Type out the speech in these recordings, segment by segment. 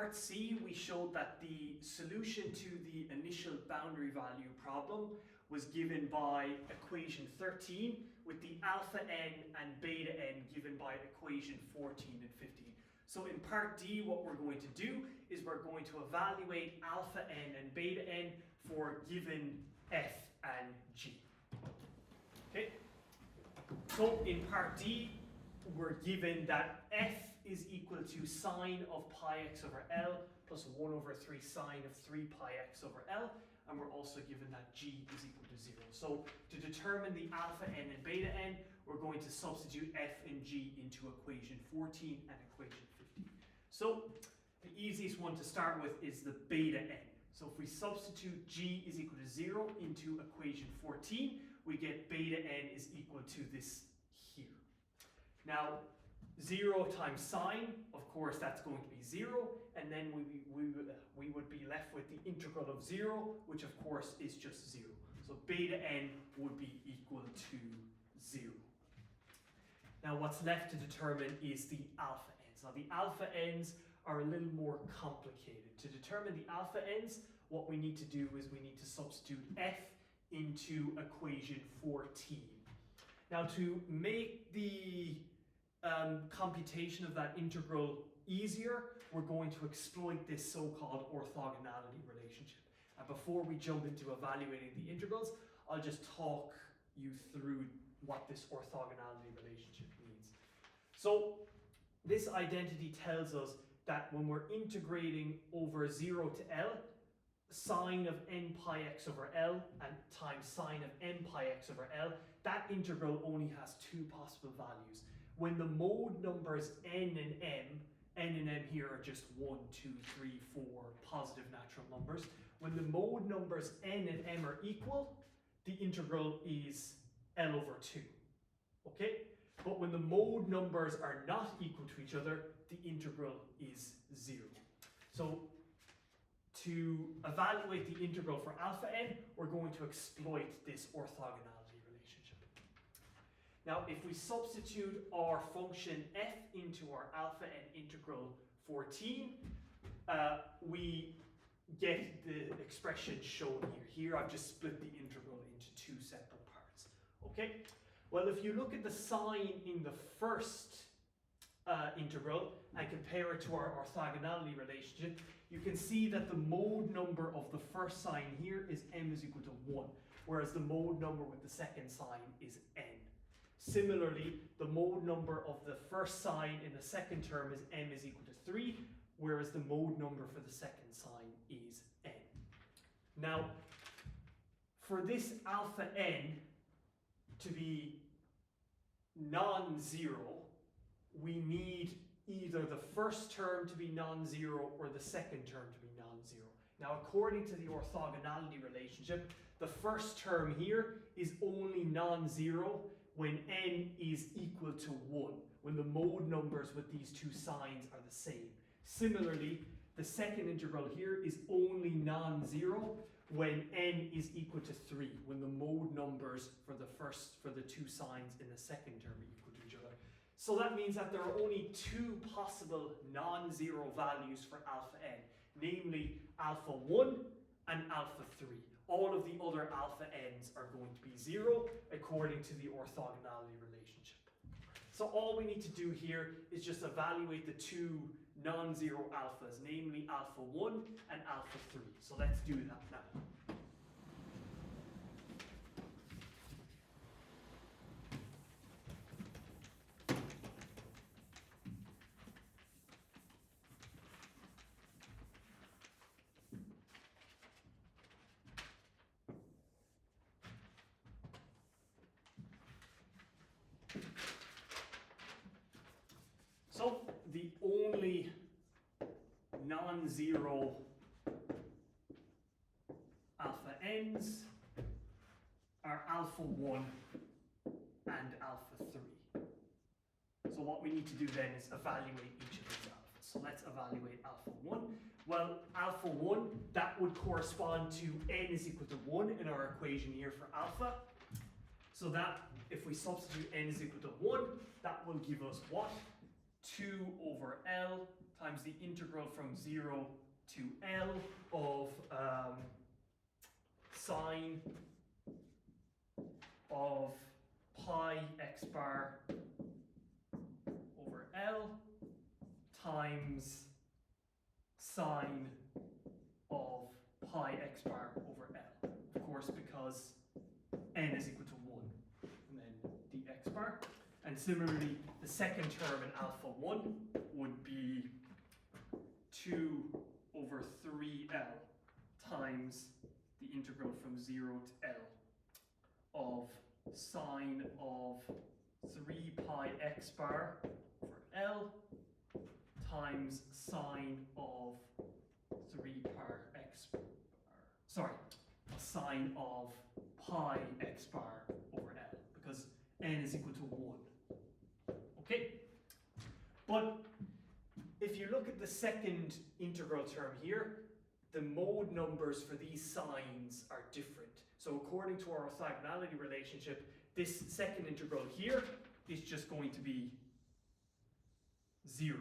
part C, we showed that the solution to the initial boundary value problem was given by equation 13 with the alpha n and beta n given by equation 14 and 15. So in part D, what we're going to do is we're going to evaluate alpha n and beta n for given f and g. Okay? So in part D, we're given that f is equal to sine of pi x over L plus 1 over 3 sine of 3 pi x over L, and we're also given that g is equal to 0. So to determine the alpha n and beta n, we're going to substitute f and g into equation 14 and equation 15. So the easiest one to start with is the beta n. So if we substitute g is equal to 0 into equation 14, we get beta n is equal to this here. Now, 0 times sine, of course, that's going to be 0, and then we would be left with the integral of 0, which of course is just 0. So beta n would be equal to 0. Now, what's left to determine is the alpha n's. Now, the alpha n's are a little more complicated. To determine the alpha n's, what we need to do is we need to substitute f into equation 14. Now, to make the computation of that integral easier, we're going to exploit this so-called orthogonality relationship. And before we jump into evaluating the integrals, I'll just talk you through what this orthogonality relationship means. So this identity tells us that when we're integrating over 0 to L, sine of n pi x over L and times sine of n pi x over L, that integral only has two possible values. When the mode numbers n and m here are just 1, 2, 3, 4 positive natural numbers. When the mode numbers n and m are equal, the integral is L over 2. Okay? But when the mode numbers are not equal to each other, the integral is 0. So to evaluate the integral for alpha n, we're going to exploit this orthogonality relationship. Now, if we substitute our function f into our alpha n integral 14, we get the expression shown here. Here I've just split the integral into two separate parts. Okay? Well, if you look at the sign in the first integral and compare it to our orthogonality relationship, you can see that the mode number of the first sign here is m is equal to 1, whereas the mode number with the second sign is n. Similarly, the mode number of the first sign in the second term is m is equal to 3, whereas the mode number for the second sign is n. Now, for this alpha n to be non-zero, we need either the first term to be non-zero or the second term to be non-zero. Now, according to the orthogonality relationship, the first term here is only non-zero when n is equal to 1, when the mode numbers with these two signs are the same. Similarly, the second integral here is only non-zero when n is equal to 3, when the mode numbers for the two signs in the second term are equal to each other. So that means that there are only two possible non-zero values for alpha n, namely alpha 1 and alpha 3. All of the other alpha n's are going to be 0 according to the orthogonality relationship. So all we need to do here is just evaluate the two non-zero alphas, namely alpha 1 and alpha 3. So let's do that now. So the only non-zero alpha n's are alpha 1 and alpha 3. So what we need to do then is evaluate each of these alphas. So let's evaluate alpha 1. Well, alpha 1, that would correspond to n is equal to 1 in our equation here for alpha. So that, if we substitute n is equal to 1, that will give us what? 2 over L times the integral from 0 to L of sine of pi x bar over L times sine of pi x bar over L. Of course, because n is equal to 1, and then the x bar. And similarly, the second term in alpha 1 would be 2 over 3L times the integral from 0 to L of sine of 3 pi x bar over L times sine of 3 pi x bar, sorry, sine of pi x bar over L, because n is equal to 1. Okay? But if you look at the second integral term here, the mode numbers for these signs are different. So according to our orthogonality relationship, this second integral here is just going to be 0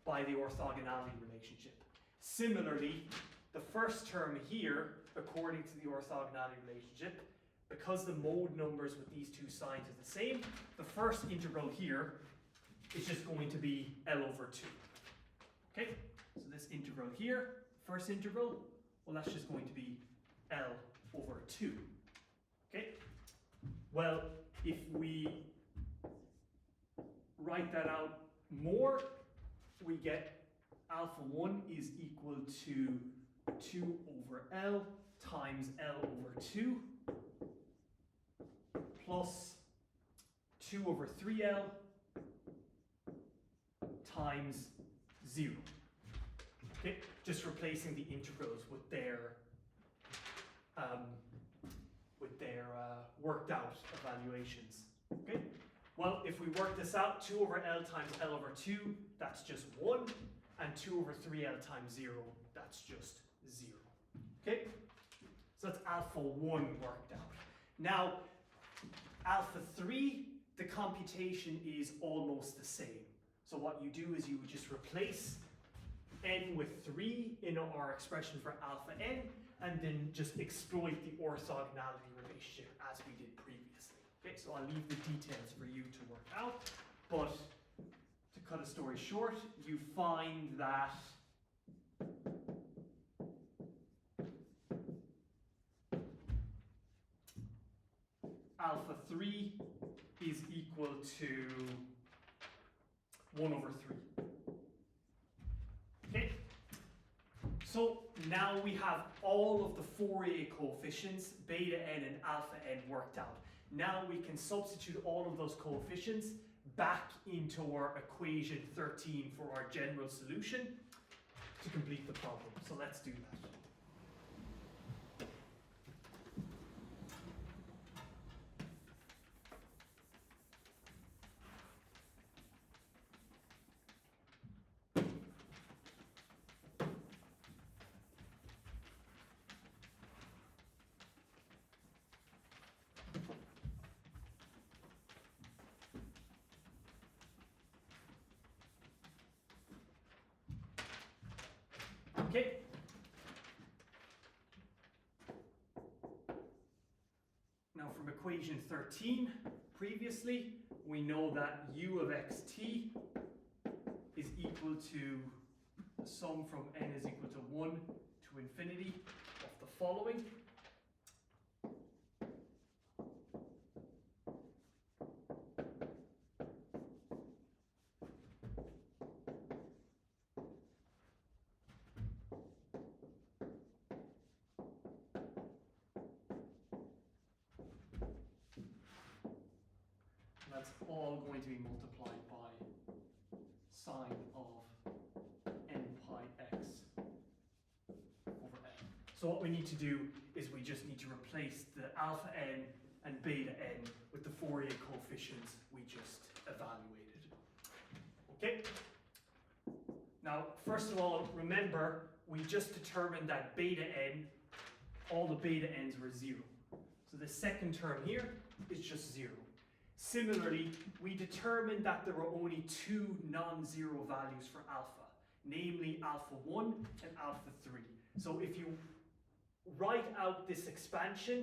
by the orthogonality relationship. Similarly, the first term here, according to the orthogonality relationship, because the mode numbers with these two signs are the same, the first integral here is just going to be L over 2. Okay, so this integral here, first integral, well, that's just going to be L over 2. Okay, well, if we write that out more, we get alpha 1 is equal to 2 over L times L over 2 plus 2 over 3L times 0. Okay, just replacing the integrals with their worked out evaluations. Okay, well, if we work this out, 2 over L times L over 2, that's just 1, and 2 over 3L times 0, that's just 0. Okay, so that's alpha 1 worked out. Now, alpha 3, the computation is almost the same. So what you do is you would just replace n with 3 in our expression for alpha n, and then just exploit the orthogonality relationship as we did previously. Okay, so I'll leave the details for you to work out, but to cut a story short, you find that alpha 3 is equal to 1 over 3. Okay, so now we have all of the Fourier coefficients, beta n and alpha n, worked out. Now we can substitute all of those coefficients back into our equation 13 for our general solution to complete the problem. So let's do that. Okay. Now from equation 13, previously, we know that u of xt is equal to the sum from n is equal to 1 to infinity of the following. That's all going to be multiplied by sine of n pi x over n. So what we need to do is we just need to replace the alpha n and beta n with the Fourier coefficients we just evaluated. Okay? Now, first of all, remember, we just determined that beta n, all the beta n's were 0. So the second term here is just 0. Similarly, we determined that there were only two non-zero values for alpha, namely alpha 1 and alpha 3. So if you write out this expansion,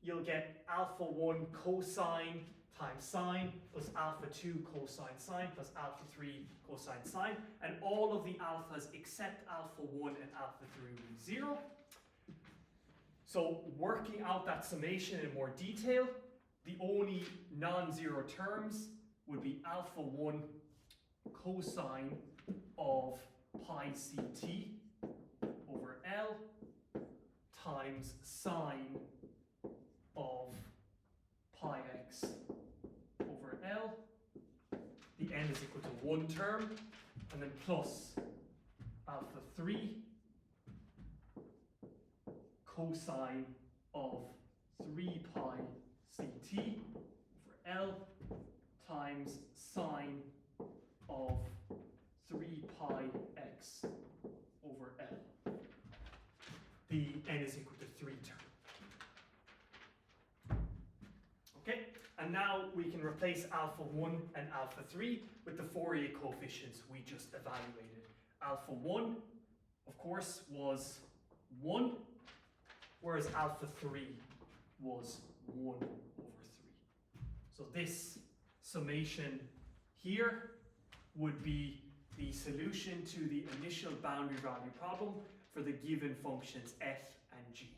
you'll get alpha 1 cosine times sine plus alpha 2 cosine sine plus alpha 3 cosine sine, and all of the alphas except alpha 1 and alpha 3 will be 0. So working out that summation in more detail, the only non-zero terms would be alpha 1 cosine of pi ct over L times sine of pi x over L. The n is equal to 1 term, and then plus alpha 3 cosine of 3 pi ct over L times sine of 3 pi x over L. The n is equal to 3 term. Okay, and now we can replace alpha 1 and alpha 3 with the Fourier coefficients we just evaluated. Alpha 1, of course, was 1, whereas alpha 3 was 1 over 3. So this summation here would be the solution to the initial boundary value problem for the given functions f and g.